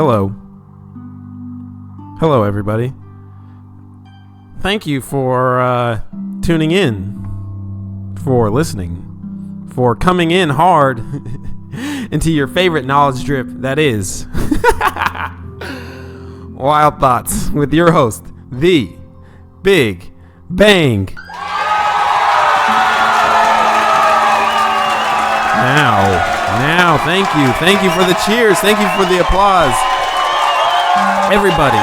Hello. Hello, everybody. Thank you for tuning in, for listening, for coming in hard into your favorite knowledge drip, that is Wild Thoughts with your host, The Big Bang. Now, thank you for the cheers, thank you for the applause. Everybody,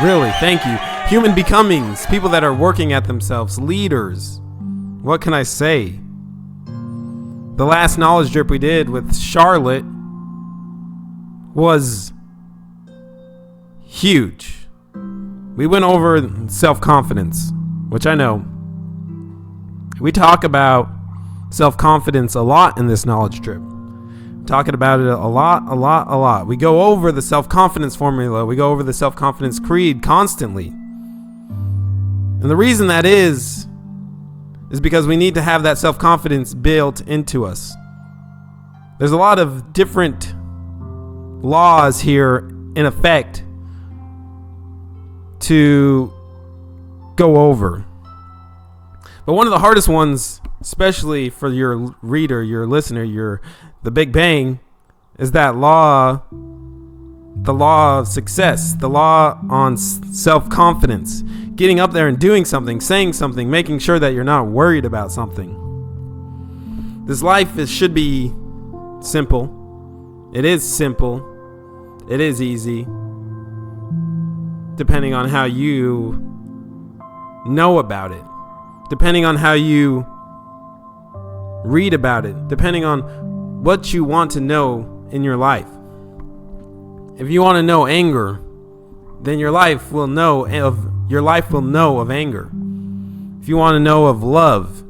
really, thank you. Human becomings, people that are working at themselves, leaders. What can I say? The last knowledge drip we did with Charlotte was huge. We went over self-confidence, which I know. We talk about self-confidence a lot in this knowledge drip. Talking about it a lot. We go over the self-confidence formula. We go over the self-confidence creed constantly. And the reason that is because we need to have that self-confidence built into us. There's a lot of different laws here in effect to go over. But one of the hardest ones, especially for your reader, your listener, the Big Bang, is that law, the law of success, the law on self-confidence, getting up there and doing something, saying something, making sure that you're not worried about something. This life should be simple. It is simple. It is easy, depending on how you know about it, depending on how you read about it, depending on what you want to know in your life. If you want to know anger, then your life will know of anger. If you want to know of love,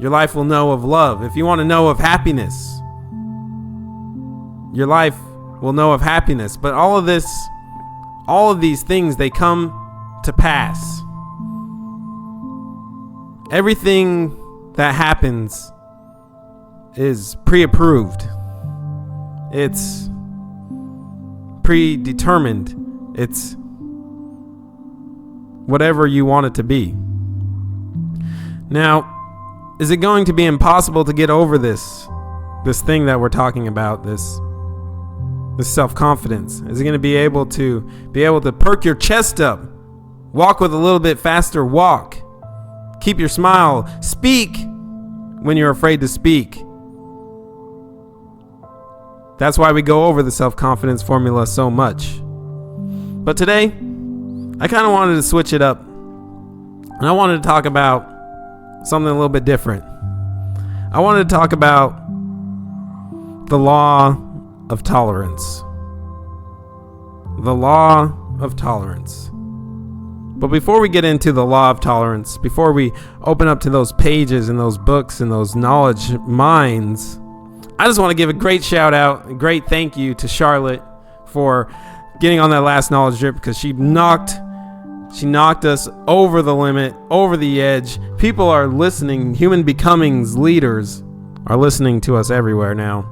your life will know of love. If you want to know of happiness, your life will know of happiness. But all of these things, they come to pass. Everything that happens is pre-approved. It's predetermined. It's whatever you want it to be. Now, is it going to be impossible to get over this thing that we're talking about, this self-confidence? Is it going to be able to perk your chest up, walk with a little bit faster walk, keep your smile, speak when you're afraid to speak? That's why we go over the self-confidence formula so much. But today, I kind of wanted to switch it up. And I wanted to talk about something a little bit different. I wanted to talk about the law of tolerance. The law of tolerance. But before we get into the law of tolerance, before we open up to those pages and those books and those knowledge mines, I just want to give a great shout out, a great thank you to Charlotte for getting on that last knowledge drip, because she knocked us over the limit, over the edge. People are listening. Human becomings, leaders are listening to us everywhere now.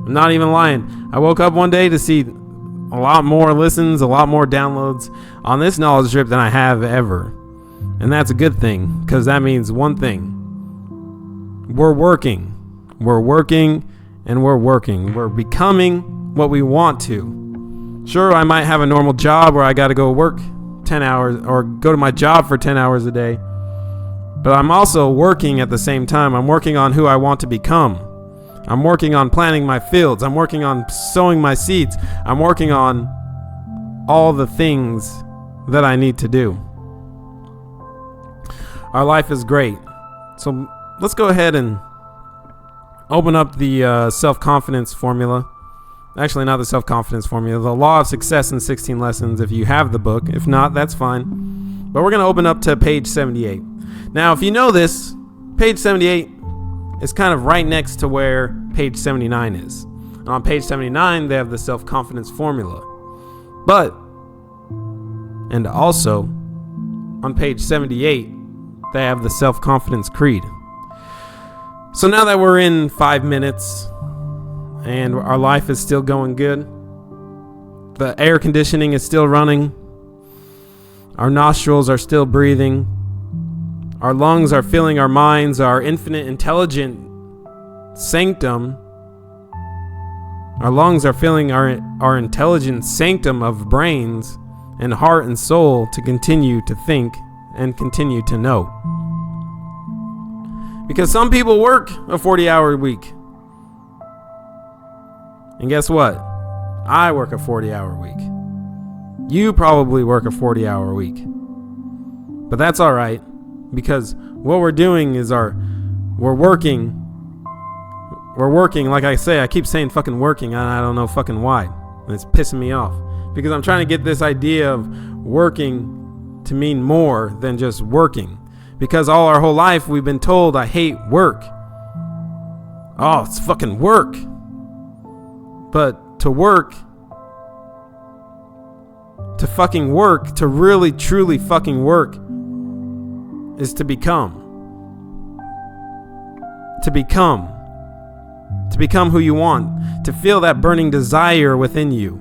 I'm not even lying. I woke up one day to see a lot more listens, a lot more downloads on this knowledge drip than I have ever. And that's a good thing, because that means one thing. We're working. And we're working. We're becoming what we want to. Sure, I might have a normal job where I got to go work 10 hours or go to my job for 10 hours a day. But I'm also working at the same time. I'm working on who I want to become. I'm working on planting my fields. I'm working on sowing my seeds. I'm working on all the things that I need to do. Our life is great. So let's go ahead and open up the self-confidence formula. Actually, not the self-confidence formula. The law of success in 16 lessons, if you have the book. If not, that's fine. But we're going to open up to page 78. Now, if you know this, page 78 is kind of right next to where page 79 is. And on page 79, they have the self-confidence formula. But, and also, on page 78, they have the self-confidence creed. So now that we're in 5 minutes and our life is still going good, The air conditioning is still running. Our nostrils are still breathing. Our lungs are filling our minds. Our infinite intelligent sanctum. Our lungs are filling our intelligent sanctum of brains and heart and soul to continue to think and continue to know. Because some people work a 40-hour week. And guess what? I work a 40-hour week. You probably work a 40-hour week. But that's all right, because what we're doing is we're working, like I say, I keep saying fucking working, and I don't know fucking why. And it's pissing me off. Because I'm trying to get this idea of working to mean more than just working. Because all our whole life we've been told I hate work. Oh, it's fucking work. But to work, to fucking work, to really truly fucking work is to become. To become who you want. To feel that burning desire within you.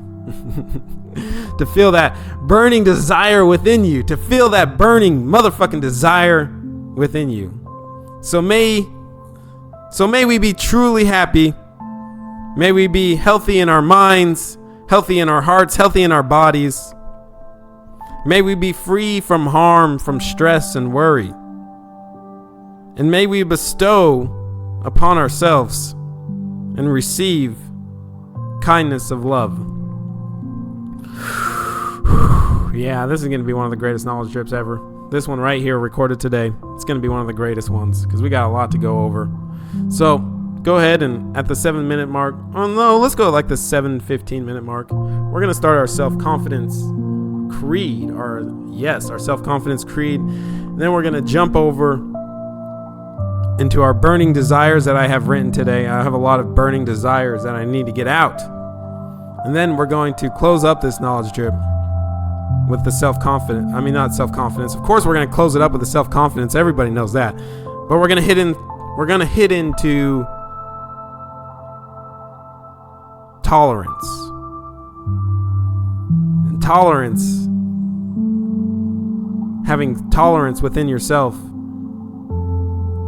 To feel that burning desire within you. To feel that burning motherfucking desire within you. So may we be truly happy. May we be healthy in our minds, healthy in our hearts, healthy in our bodies. May we be free from harm, from stress and worry. And may we bestow upon ourselves and receive kindness of love. Yeah, this is going to be one of the greatest knowledge trips ever. This one right here recorded today, it's going to be one of the greatest ones because we got a lot to go over. So go ahead and at the 7-minute mark, oh no, let's go like the 7-15-minute mark. We're going to start our self-confidence creed, our self-confidence creed. And then we're going to jump over into our burning desires that I have written today. I have a lot of burning desires that I need to get out. And then we're going to close up this knowledge trip with the not self-confidence. Of course, we're going to close it up with the self-confidence. Everybody knows that. But we're going to hit into tolerance. And tolerance, having tolerance within yourself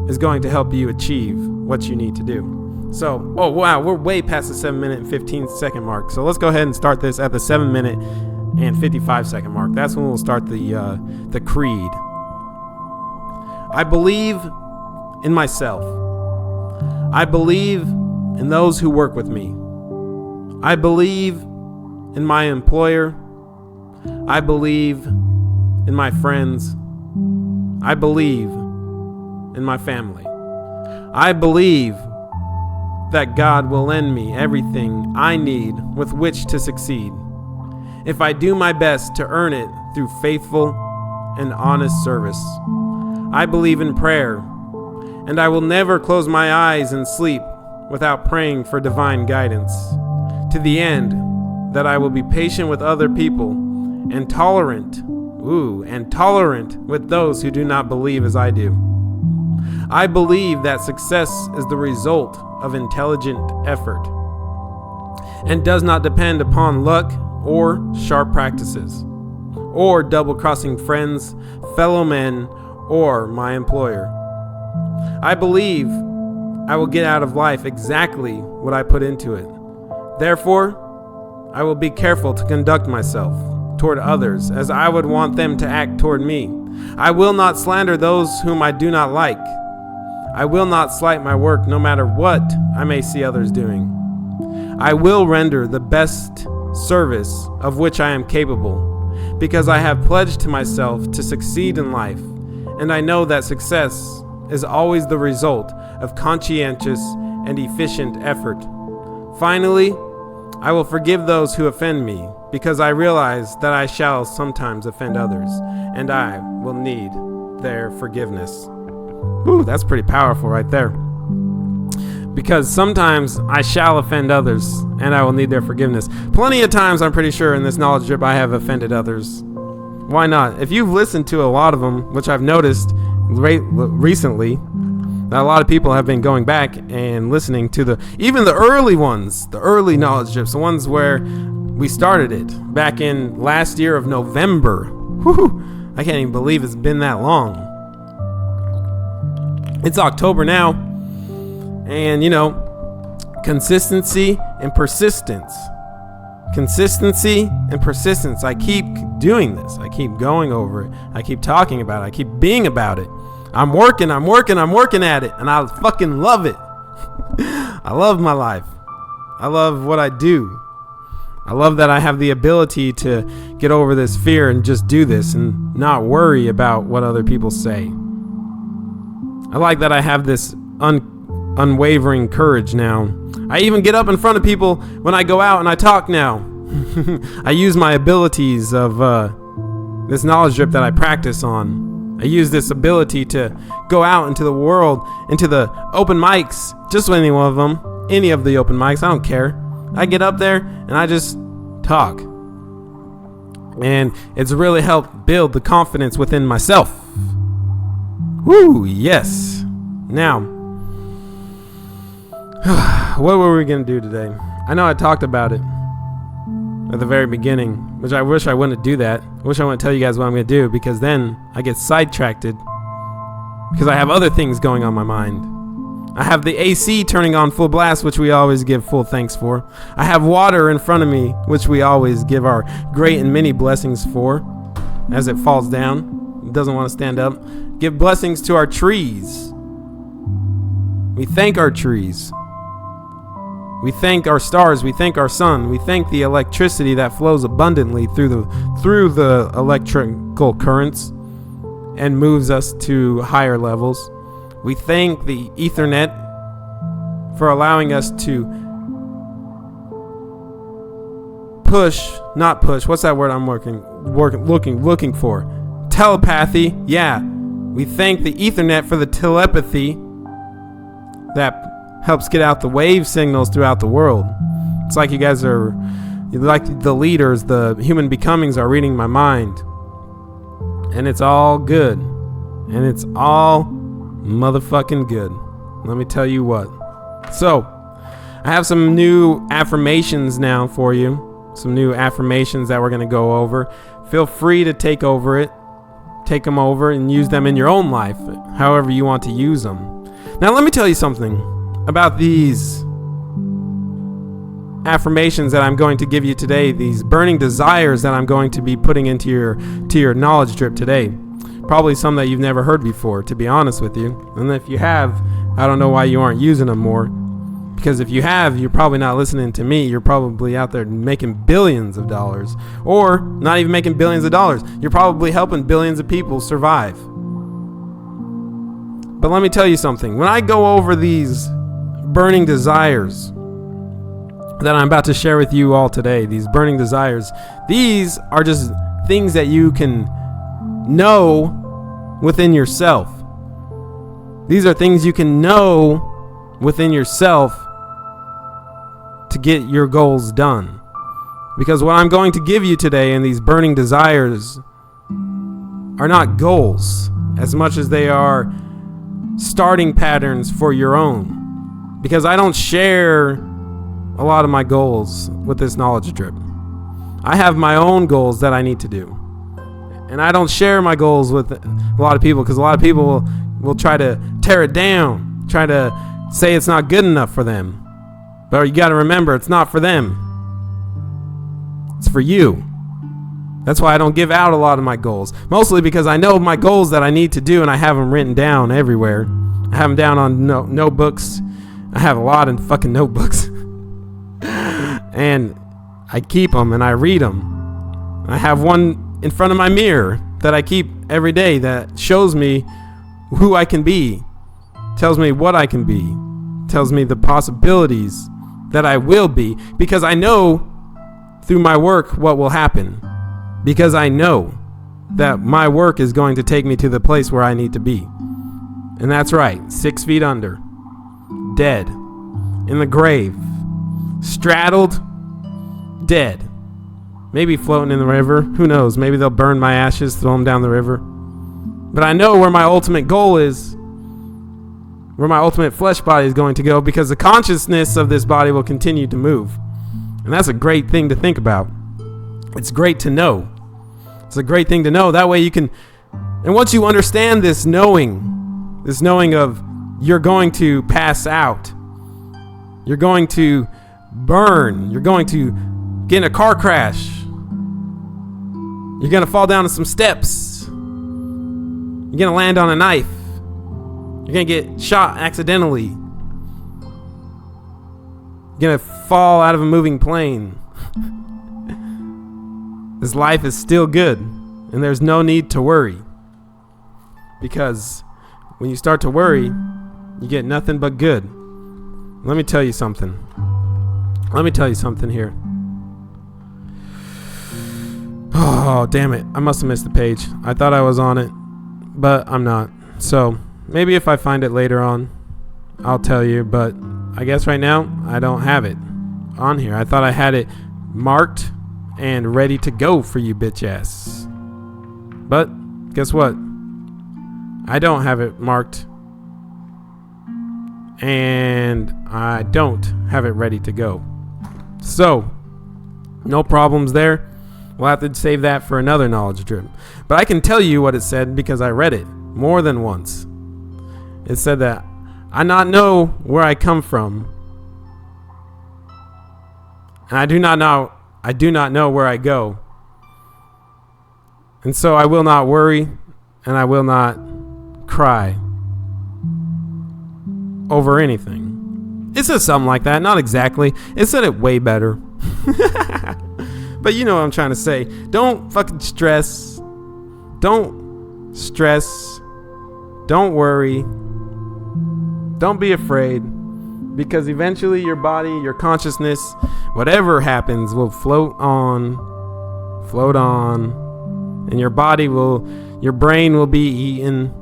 is going to help you achieve what you need to do. So, oh wow, we're way past the 7-minute and 15-second mark. So let's go ahead and start this at the 7-minute and 55-second mark. That's when we'll start the creed. I believe in myself. I believe in those who work with me. I believe in my employer. I believe in my friends. I believe in my family. I believe that God will lend me everything I need with which to succeed, if I do my best to earn it through faithful and honest service. I believe in prayer, and I will never close my eyes and sleep without praying for divine guidance, to the end that I will be patient with other people and tolerant with those who do not believe as I do. I believe that success is the result of intelligent effort and does not depend upon luck or sharp practices or double-crossing friends, fellow men, or my employer. I believe I will get out of life exactly what I put into it. Therefore, I will be careful to conduct myself toward others as I would want them to act toward me. I will not slander those whom I do not like. I will not slight my work no matter what I may see others doing. I will render the best service of which I am capable, because I have pledged to myself to succeed in life, and I know that success is always the result of conscientious and efficient effort. Finally, I will forgive those who offend me, because I realize that I shall sometimes offend others, and I will need their forgiveness. Ooh, that's pretty powerful right there. Because sometimes I shall offend others, and I will need their forgiveness. Plenty of times, I'm pretty sure, in this knowledge drip, I have offended others. Why not? If you've listened to a lot of them, which I've noticed recently, that a lot of people have been going back and listening to even the early ones, the early knowledge drips, the ones where We started it back in last year of November. Whew, I can't even believe it's been that long. It's October now. And, consistency and persistence. Consistency and persistence. I keep doing this. I keep going over it. I keep talking about it. I keep being about it. I'm working at it. And I fucking love it. I love my life. I love what I do. I love that I have the ability to get over this fear and just do this and not worry about what other people say. I like that I have this unwavering courage now. I even get up in front of people when I go out and I talk now. I use my abilities of this knowledge drip that I practice on. I use this ability to go out into the world, into the open mics, just any one of them, any of the open mics, I don't care. I get up there and I just talk. And it's really helped build the confidence within myself. Woo, yes. Now, what were we going to do today? I know I talked about it at the very beginning, which I wish I wouldn't do that. I wish I wouldn't tell you guys what I'm going to do, because then I get sidetracked because I have other things going on my mind. I have the AC turning on full blast, which we always give full thanks for. I have water in front of me, which we always give our great and many blessings for as it falls down. It doesn't want to stand up. Give blessings to our trees. We thank our trees. We thank our stars. We thank our sun. We thank the electricity that flows abundantly through the electrical currents and moves us to higher levels. We thank the Ethernet for allowing us to not push. What's that word I'm looking for? Telepathy. Yeah. We thank the Ethernet for the telepathy that helps get out the wave signals throughout the world. It's like you guys are, like the leaders, the human becomings are reading my mind. And it's all good. And it's all motherfucking good. Let me tell you what. So, I have some new affirmations now for you. Some new affirmations that we're going to go over. Feel free to take them over and use them in your own life, however you want to use them. Now, let me tell you something about these affirmations that I'm going to give you today, these burning desires that I'm going to be putting into your knowledge drip today. Probably some that you've never heard before, to be honest with you. And if you have, I don't know why you aren't using them more. Because if you have, you're probably not listening to me. You're probably out there making billions of dollars. Or not even making billions of dollars. You're probably helping billions of people survive. But let me tell you something. When I go over these burning desires that I'm about to share with you all today, these burning desires, these are just things that you can know within yourself. These are things you can know within yourself to get your goals done. Because what I'm going to give you today in these burning desires are not goals as much as they are starting patterns for your own. Because I don't share a lot of my goals with this knowledge drip. I have my own goals that I need to do. And I don't share my goals with a lot of people, because a lot of people will try to tear it down, try to say it's not good enough for them. But you got to remember, it's not for them. It's for you. That's why I don't give out a lot of my goals. Mostly because I know my goals that I need to do, and I have them written down everywhere. I have them down on notebooks. I have a lot of fucking notebooks. And I keep them and I read them. I have one in front of my mirror that I keep every day that shows me who I can be, tells me what I can be, tells me the possibilities that I will be, because I know through my work what will happen, because I know that my work is going to take me to the place where I need to be. And that's right, 6 feet under, dead, in the grave, straddled, dead. Maybe floating in the river. Who knows? Maybe they'll burn my ashes, throw them down the river. But I know where my ultimate goal is, where my ultimate flesh body is going to go, because the consciousness of this body will continue to move. And And that's a great thing to think about. It's great to know. It's a great thing to know. That way you can, and once you understand this knowing of you're going to pass out, you're going to burn, you're going to get in a car crash, you're going to fall down some steps, you're going to land on a knife, you're going to get shot accidentally, you're going to fall out of a moving plane. This life is still good, and there's no need to worry. Because when you start to worry, you get nothing but good. Let me tell you something. Here. Oh, damn it. I must have missed the page. I thought I was on it, but I'm not. So maybe if I find it later on, I'll tell you. But I guess right now, I don't have it on here. I thought I had it marked and ready to go for you bitch ass. But guess what? I don't have it marked, and I don't have it ready to go. So no problems there. We'll have to save that for another knowledge drip. But I can tell you what it said because I read it more than once. It said that I not know where I come from, and I do not know where I go. And so I will not worry, and I will not cry over anything. It says something like that. Not exactly. It said it way better. But you know what I'm trying to say. Don't fucking stress. Don't stress. Don't worry. Don't be afraid. Because eventually your body, your consciousness, whatever happens will float on. And your body will, your brain will be eaten.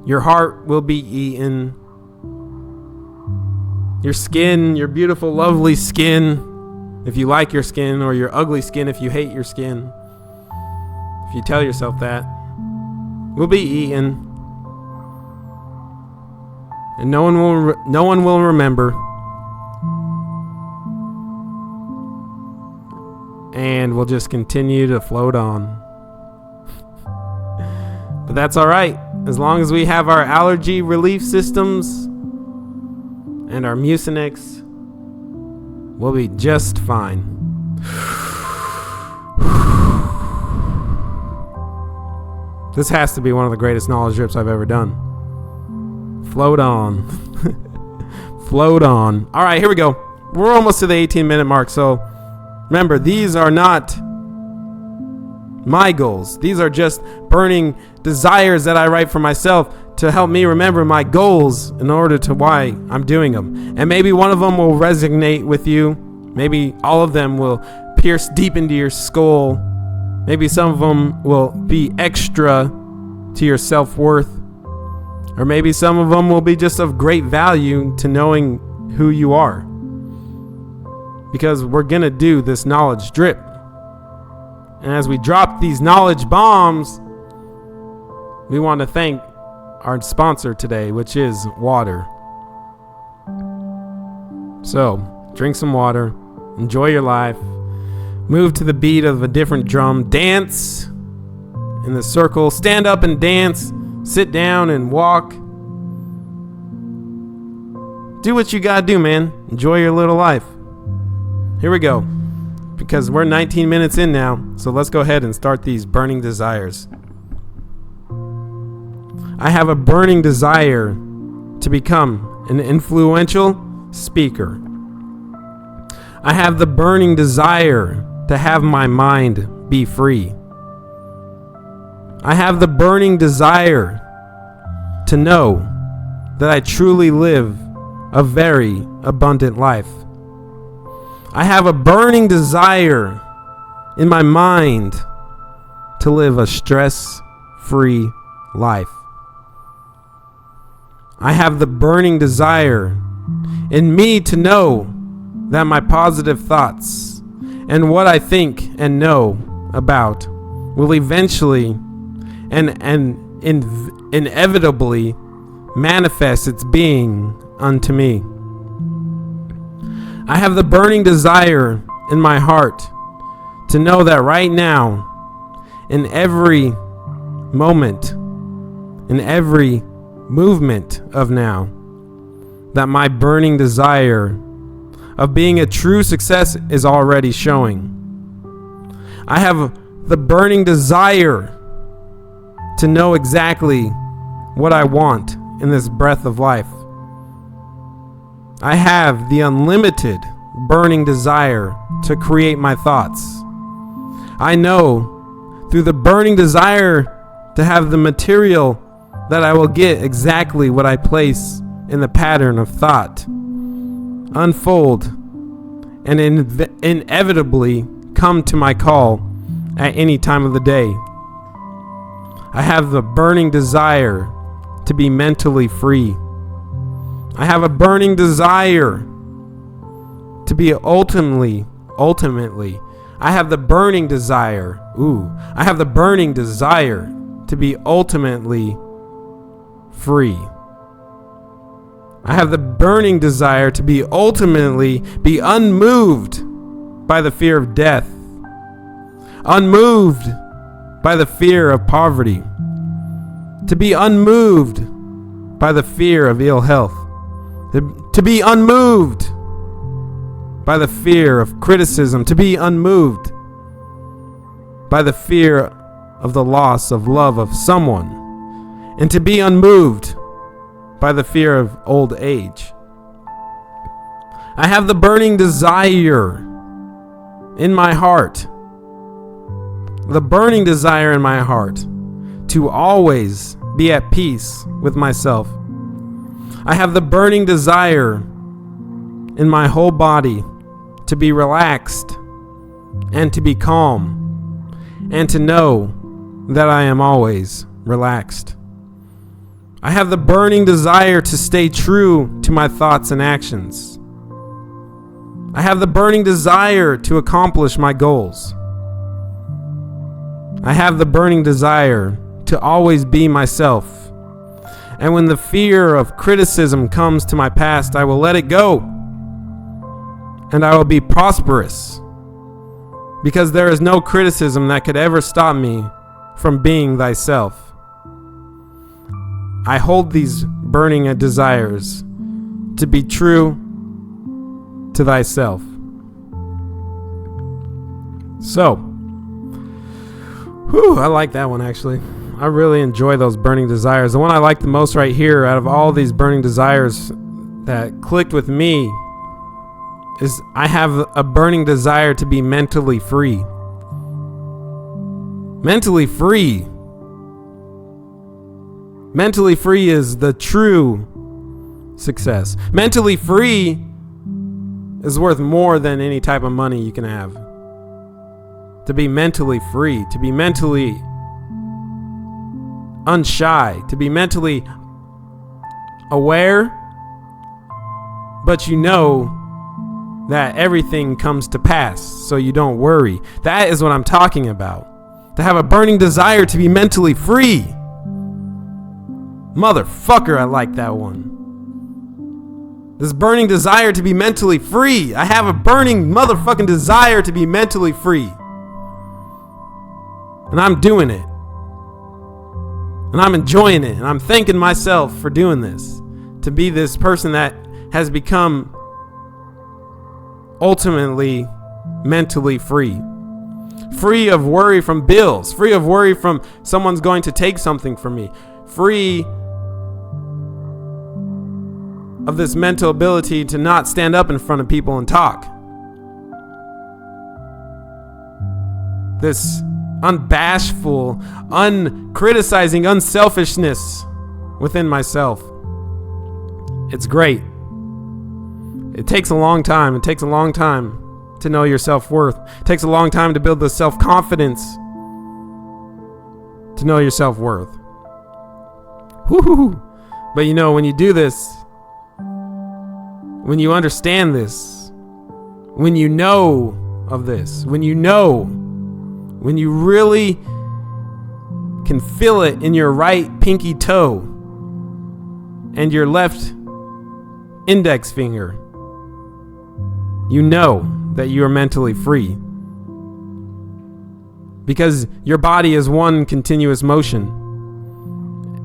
Your heart will be eaten. Your skin, your beautiful, lovely skin, if you like your skin, or your ugly skin if you hate your skin, if you tell yourself that, will be eaten. And no one will remember. And we'll just continue to float on. But that's all right. As long as we have our allergy relief systems and our Mucinex, we'll be just fine. This has to be one of the greatest knowledge drips I've ever done. Float on. Float on. All right, here we go. We're almost to the 18-minute mark. So remember, these are not my goals. These are just burning desires that I write for myself to help me remember my goals in order to why I'm doing them. And maybe one of them will resonate with you. Maybe all of them will pierce deep into your skull. Maybe some of them will be extra to your self-worth. Or maybe some of them will be just of great value to knowing who you are. Because we're going to do this knowledge drip. And as we drop these knowledge bombs, we want to thank our sponsor today, which is water. So, drink some water, enjoy your life, move to the beat of a different drum, dance in the circle, stand up and dance, sit down and walk. Do what you gotta do, man. Enjoy your little life. Here we go. Because we're 19 minutes in now, so let's go ahead and start these burning desires. I have a burning desire to become an influential speaker. I have the burning desire to have my mind be free. I have the burning desire to know that I truly live a very abundant life. I have a burning desire in my mind to live a stress-free life. I have the burning desire in me to know that my positive thoughts and what I think and know about will eventually and inevitably manifest its being unto me. I have the burning desire in my heart to know that right now, in every moment, in every movement of now, that my burning desire of being a true success is already showing. I have the burning desire to know exactly what I want in this breath of life. I have the unlimited burning desire to create my thoughts. I know through the burning desire to have the material that I will get exactly what I place in the pattern of thought unfold and inevitably come to my call at any time of the day. I have the burning desire to be mentally free. I have a burning desire to be ultimately, I have the burning desire, I have the burning desire to be ultimately free. I have the burning desire to be ultimately be unmoved by the fear of death, unmoved by the fear of poverty, to be unmoved by the fear of ill health, to be unmoved by the fear of criticism, to be unmoved by the fear of the loss of love of someone, and to be unmoved by the fear of old age. I have the burning desire in my heart, the burning desire in my heart to always be at peace with myself. I have the burning desire in my whole body to be relaxed and to be calm and to know that I am always relaxed. I have the burning desire to stay true to my thoughts and actions. I have the burning desire to accomplish my goals. I have the burning desire to always be myself. And when the fear of criticism comes to my past, I will let it go. And I will be prosperous. Because there is no criticism that could ever stop me from being thyself. I hold these burning desires to be true to thyself. So, I like that one actually. I really enjoy those burning desires. The one I like the most right here out of all these burning desires that clicked with me is I have a burning desire to be mentally free. Mentally free. Mentally free is the true success. Mentally free is worth more than any type of money you can have. To be mentally free, to be mentally unshy, to be mentally aware, but you know that everything comes to pass, so you don't worry. That is what I'm talking about. To have a burning desire to be mentally free. Motherfucker, I like that one. This burning desire to be mentally free. I have a burning motherfucking desire to be mentally free. And I'm doing it. And I'm enjoying it. And I'm thanking myself for doing this. To be this person that has become ultimately mentally free. Free of worry from bills. Free of worry from someone's going to take something from me. Free of this mental ability to not stand up in front of people and talk. This unbashful, uncriticizing unselfishness within myself. It's great. It takes a long time. It takes a long time to know your self-worth. It takes a long time to build the self-confidence to know your self-worth. Woo-hoo-hoo. But you know, when you do this, when you understand this, when you know of this, when you really can feel it in your right pinky toe and your left index finger, you know that you are mentally free. Because your body is one continuous motion.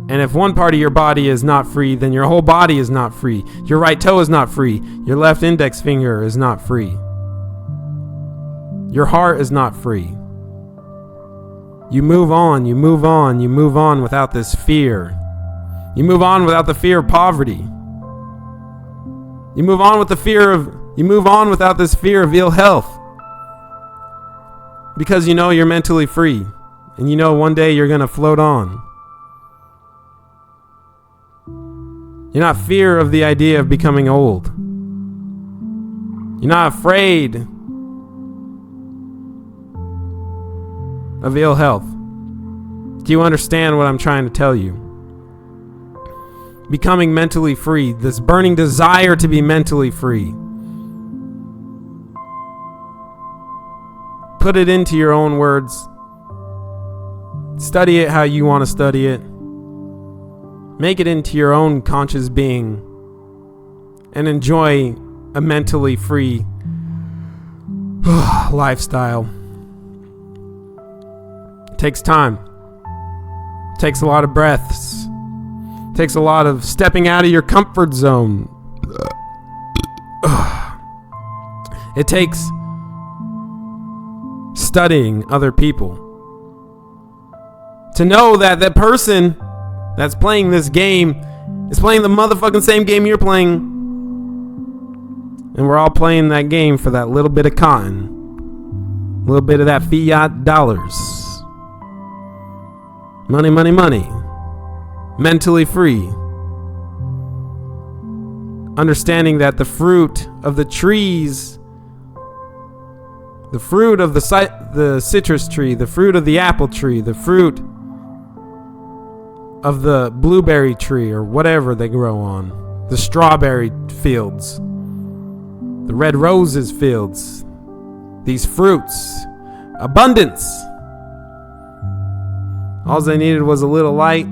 And if one part of your body is not free, then your whole body is not free. Your right toe is not free. Your left index finger is not free. Your heart is not free. You move on, you move on, you move on without this fear. You move on without the fear of poverty. You move on without this fear of ill health. Because you know you're mentally free. And you know one day you're going to float on. You're not fear of the idea of becoming old. You're not afraid of ill health. Do you understand what I'm trying to tell you? Becoming mentally free, this burning desire to be mentally free. Put it into your own words. Study it how you want to study it. Make it into your own conscious being and enjoy a mentally free lifestyle. It takes time. It takes a lot of breaths. It takes a lot of stepping out of your comfort zone. It takes studying other people to know that that person that's playing this game is playing the motherfucking same game you're playing. And we're all playing that game for that little bit of cotton. A little bit of that fiat dollars. Money, money, money. Mentally free. Understanding that the fruit of the trees, the fruit of the citrus tree, the fruit of the apple tree, the fruit of the blueberry tree or whatever they grow on, the strawberry fields, the red roses fields, these fruits, abundance. All they needed was a little light.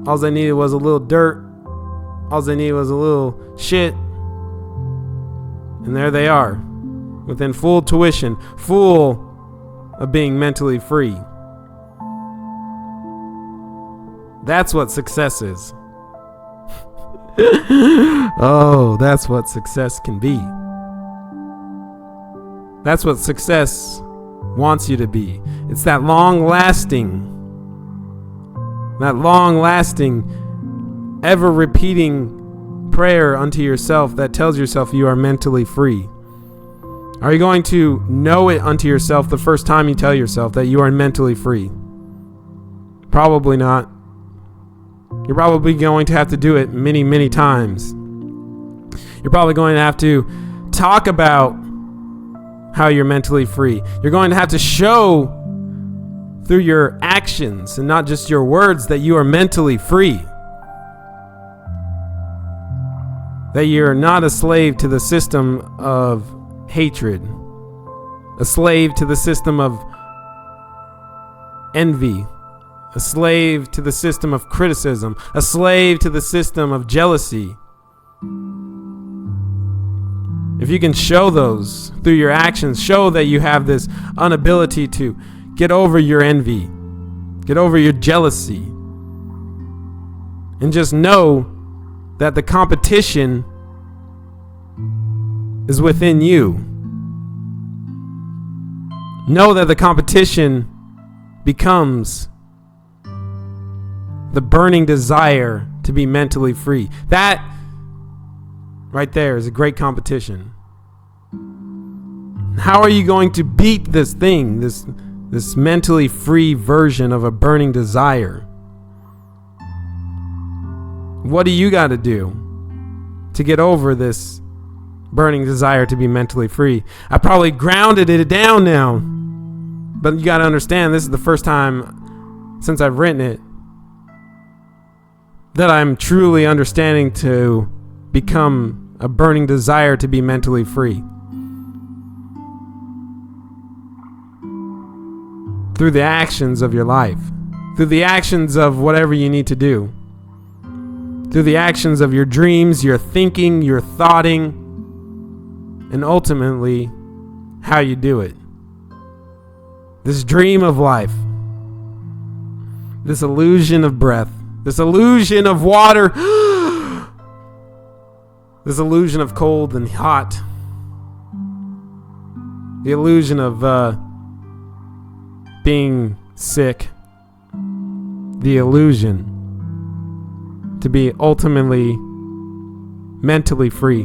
All they needed was a little dirt. All they needed was a little shit. And there they are, within full tuition, full of being mentally free. That's what success is. Oh, that's what success can be. That's what success wants you to be. It's that long-lasting, ever-repeating prayer unto yourself that tells yourself you are mentally free. Are you going to know it unto yourself the first time you tell yourself that you are mentally free? Probably not. You're probably going to have to do it many, many times. You're probably going to have to talk about how you're mentally free. You're going to have to show through your actions and not just your words that you are mentally free. That you're not a slave to the system of hatred, a slave to the system of envy, a slave to the system of criticism, a slave to the system of jealousy. If you can show those through your actions, show that you have this inability to get over your envy, get over your jealousy, and just know that the competition is within you. Know that the competition becomes the burning desire to be mentally free. That right there is a great competition. How are you going to beat this thing, this mentally free version of a burning desire? What do you got to do to get over this burning desire to be mentally free? I probably grounded it down now, but you got to understand, this is the first time since I've written it that I'm truly understanding to become a burning desire to be mentally free. Through the actions of your life, through the actions of whatever you need to do, through the actions of your dreams, your thinking, your thoughting, and ultimately how you do it. This dream of life, this illusion of breath, this illusion of water, this illusion of cold and hot, the illusion of being sick, the illusion to be ultimately mentally free,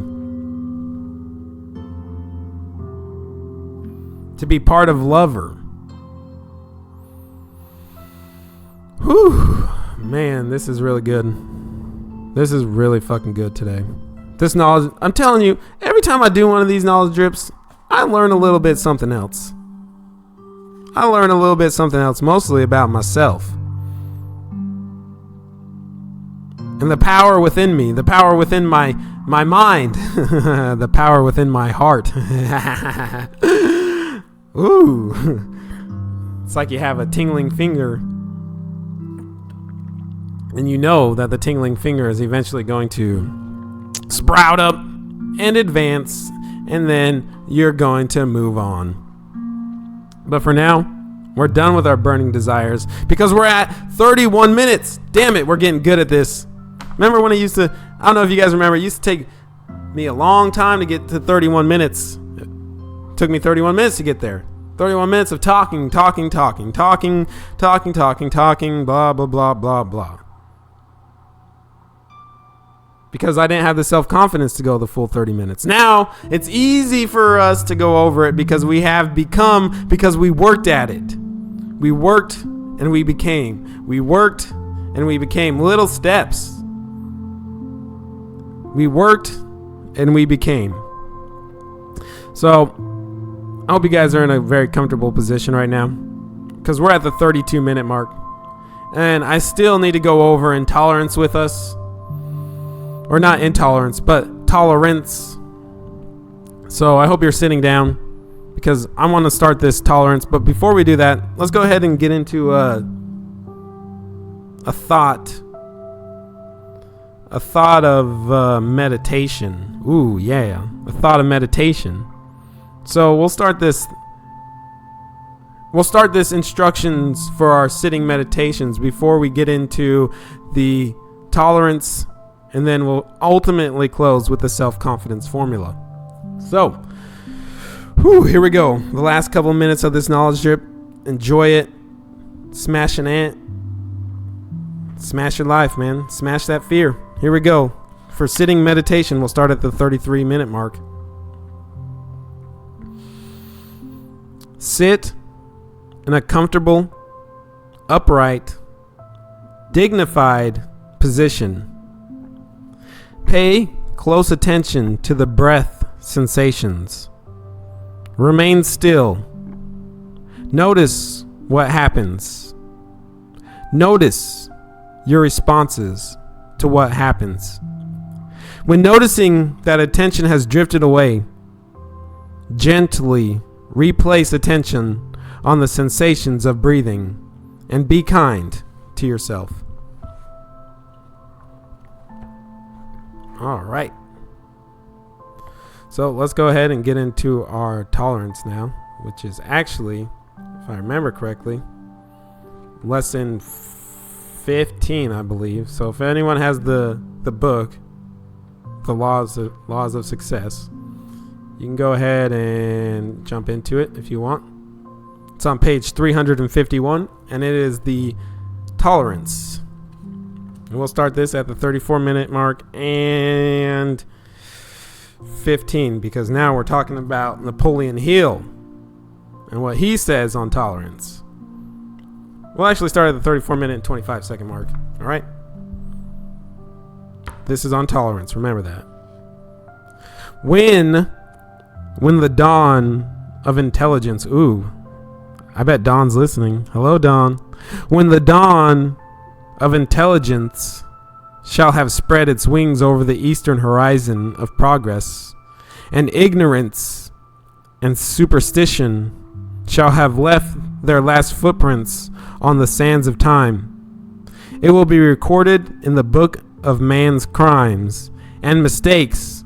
to be part of Lover. Whew, man, this is really good. This is really fucking good today. This knowledge, I'm telling you, every time I do one of these knowledge drips, I learn a little bit something else. I learn a little bit something else, mostly about myself. And the power within me, the power within my mind, the power within my heart. Ooh. It's like you have a tingling finger, and you know that the tingling finger is eventually going to sprout up and advance, and then you're going to move on. But for now, we're done with our burning desires because we're at 31 minutes. Damn it, we're getting good at this. Remember when I don't know if you guys remember, it used to take me a long time to get to 31 minutes. It took me 31 minutes to get there. 31 minutes of talking, blah, blah, blah, blah, blah. Because I didn't have the self-confidence to go the full 30 minutes. Now, it's easy for us to go over it because we worked at it. We worked and we became. We worked and we became little steps. We worked and we became. So, I hope you guys are in a very comfortable position right now because we're at the 32-minute mark. And I still need to go over intolerance with us. Or not intolerance, but tolerance. So I hope you're sitting down because I want to start this tolerance. But before we do that, let's go ahead and get into a thought of meditation. Ooh, yeah, a thought of meditation. So we'll start this instructions for our sitting meditations before we get into the tolerance. And then we'll ultimately close with the self-confidence formula. So, here we go. The last couple of minutes of this knowledge drip. Enjoy it. Smash an ant. Smash your life, man. Smash that fear. Here we go. For sitting meditation, we'll start at the 33-minute mark. Sit in a comfortable, upright, dignified position. Pay close attention to the breath sensations. Remain still. Notice what happens. Notice your responses to what happens. When noticing that attention has drifted away, gently replace attention on the sensations of breathing and be kind to yourself. All right. So let's go ahead and get into our tolerance now, which is actually, if I remember correctly, lesson 15, I believe. So if anyone has the book, The Laws of Success, you can go ahead and jump into it if you want. It's on page 351, and it is the tolerance. And we'll start this at the 34-minute mark and 15, because now we're talking about Napoleon Hill and what he says on tolerance. We'll actually start at the 34-minute and 25-second mark. All right? This is on tolerance. Remember that. When the dawn of intelligence... Ooh, I bet Dawn's listening. Hello, Dawn. When the dawn of intelligence shall have spread its wings over the eastern horizon of progress, and ignorance and superstition shall have left their last footprints on the sands of time, it will be recorded in the book of man's crimes and mistakes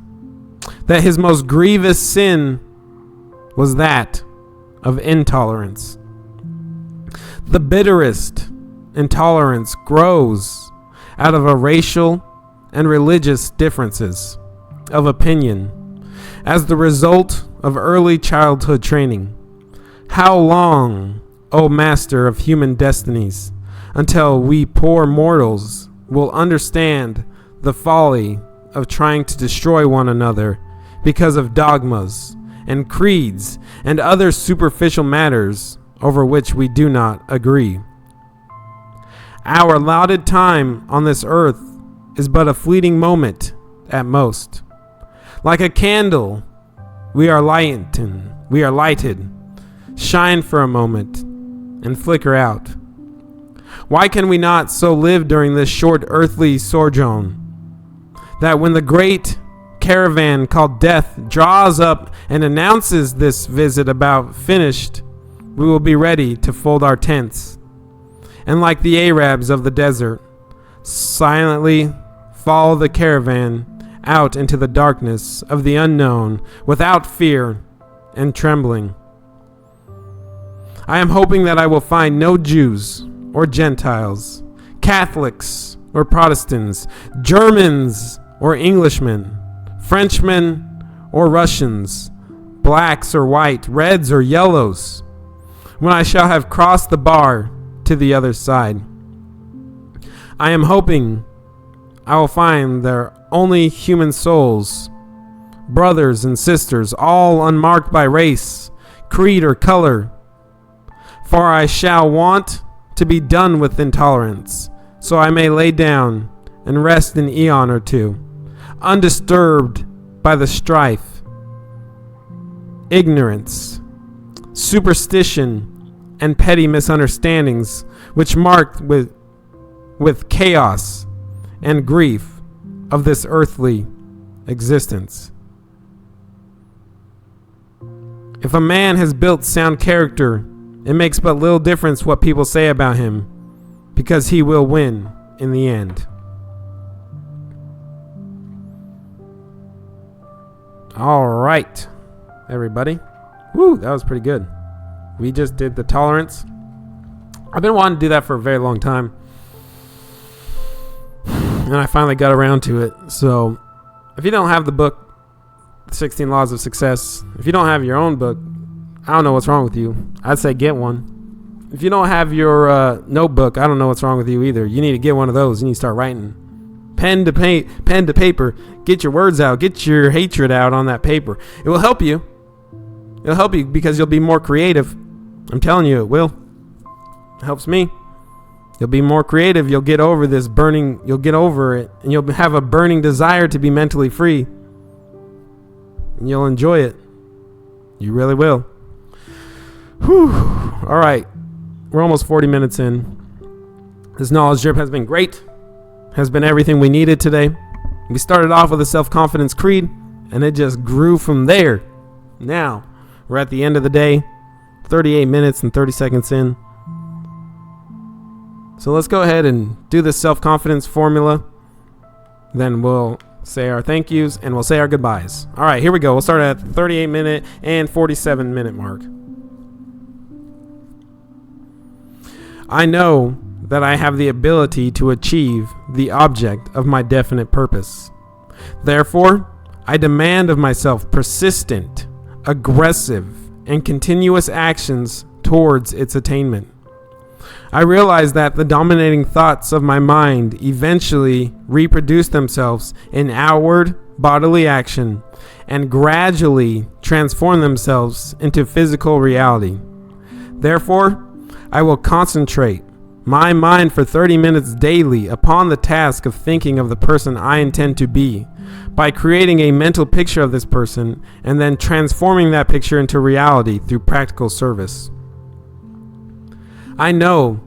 that his most grievous sin was that of intolerance. The bitterest intolerance grows out of a racial and religious differences of opinion as the result of early childhood training. How long, O Master of human destinies, until we poor mortals will understand the folly of trying to destroy one another because of dogmas and creeds and other superficial matters over which we do not agree? Our allotted time on this earth is but a fleeting moment at most. Like a candle, we are lighted, shine for a moment, and flicker out. Why can we not so live during this short earthly sojourn, that when the great caravan called death draws up and announces this visit about finished, we will be ready to fold our tents, and like the Arabs of the desert, silently follow the caravan out into the darkness of the unknown without fear and trembling. I am hoping that I will find no Jews or Gentiles, Catholics or Protestants, Germans or Englishmen, Frenchmen or Russians, blacks or white, reds or yellows, when I shall have crossed the bar to the other side. I am hoping I will find there only human souls, brothers and sisters, all unmarked by race, creed, or color. For I shall want to be done with intolerance, so I may lay down and rest an eon or two, undisturbed by the strife, ignorance, superstition, and petty misunderstandings which mark with chaos and grief of this earthly existence. If a man has built sound character, it makes but little difference what people say about him, because he will win in the end. All right, everybody. Woo, that was pretty good. We just did the tolerance. I've been wanting to do that for a very long time, and I finally got around to it. So if you don't have the book, 16 Laws of Success, if you don't have your own book, I don't know what's wrong with you. I'd say get one. If you don't have your notebook, I don't know what's wrong with you either. You need to get one of those. You need to start writing. Pen to paper. Get your words out. Get your hatred out on that paper. It will help you. It'll help you because you'll be more creative. I'm telling you, it will. It helps me. You'll be more creative. You'll get over this burning. You'll get over it. And you'll have a burning desire to be mentally free. And you'll enjoy it. You really will. Whew. All right. We're almost 40 minutes in. This knowledge drip has been great. Has been everything we needed today. We started off with a self-confidence creed, and it just grew from there. Now, we're at the end of the day. 38 minutes and 30 seconds in. So let's go ahead and do this self-confidence formula. Then we'll say our thank yous and we'll say our goodbyes. All right, here we go. We'll start at the 38 minute and 47 minute mark. I know that I have the ability to achieve the object of my definite purpose. Therefore, I demand of myself persistent, aggressive, and continuous actions towards its attainment. I realize that the dominating thoughts of my mind eventually reproduce themselves in outward bodily action and gradually transform themselves into physical reality. Therefore, I will concentrate my mind for 30 minutes daily upon the task of thinking of the person I intend to be, by creating a mental picture of this person and then transforming that picture into reality through practical service. I know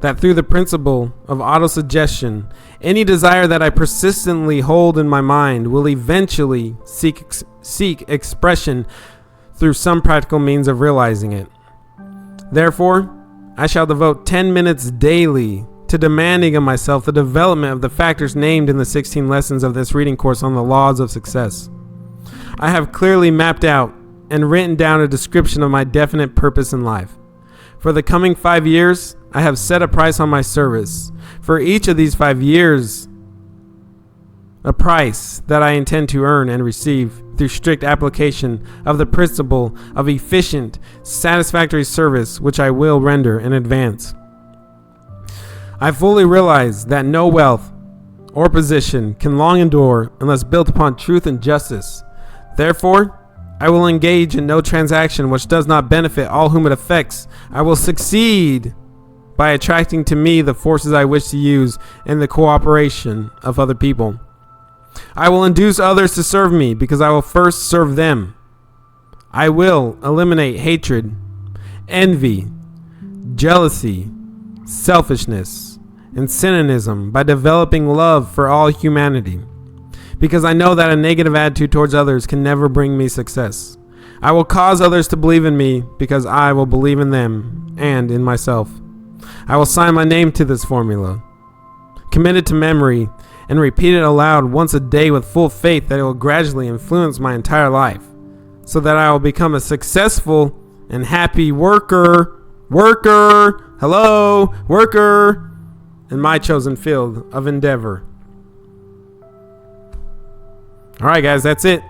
that through the principle of autosuggestion, any desire that I persistently hold in my mind will eventually seek expression through some practical means of realizing it. Therefore, I shall devote 10 minutes daily to demanding of myself the development of the factors named in the 16 lessons of this reading course on the laws of success. I have clearly mapped out and written down a description of my definite purpose in life. For the coming 5 years, I have set a price on my service. For each of these 5 years, a price that I intend to earn and receive through strict application of the principle of efficient, satisfactory service which I will render in advance. I fully realize that no wealth or position can long endure unless built upon truth and justice. Therefore, I will engage in no transaction which does not benefit all whom it affects. I will succeed by attracting to me the forces I wish to use in the cooperation of other people. I will induce others to serve me because I will first serve them. I will eliminate hatred, envy, jealousy, selfishness, and cynicism by developing love for all humanity, because I know that a negative attitude towards others can never bring me success. I will cause others to believe in me because I will believe in them and in myself. I will sign my name to this formula, commit it to memory, and repeat it aloud once a day with full faith that it will gradually influence my entire life, so that I will become a successful and happy worker in my chosen field of endeavor. All right, guys, that's it.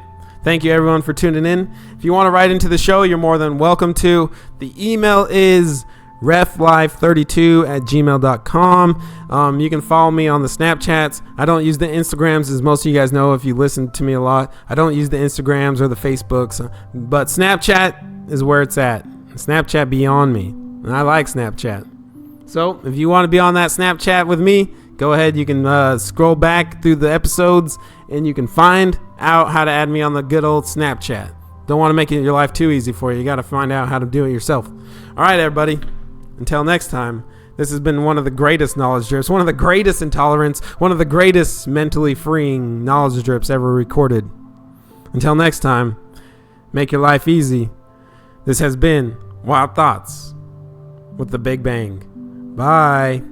Thank you, everyone, for tuning in. If you want to write into the show, you're more than welcome to. The email is reflife32@gmail.com. You can follow me on the Snapchats. I don't use the Instagrams, as most of you guys know if you listen to me a lot. I don't use the Instagrams or the Facebooks, but Snapchat is where it's at. Snapchat beyond me, and I like Snapchat. So if you want to be on that Snapchat with me, go ahead. You can scroll back through the episodes, and you can find out how to add me on the good old Snapchat. Don't want to make your life too easy for you. You got to find out how to do it yourself. All right, everybody. Until next time, this has been one of the greatest knowledge drips, one of the greatest intolerance, one of the greatest mentally freeing knowledge drips ever recorded. Until next time, make your life easy. This has been Wild Thoughts with the Big Bang. Bye.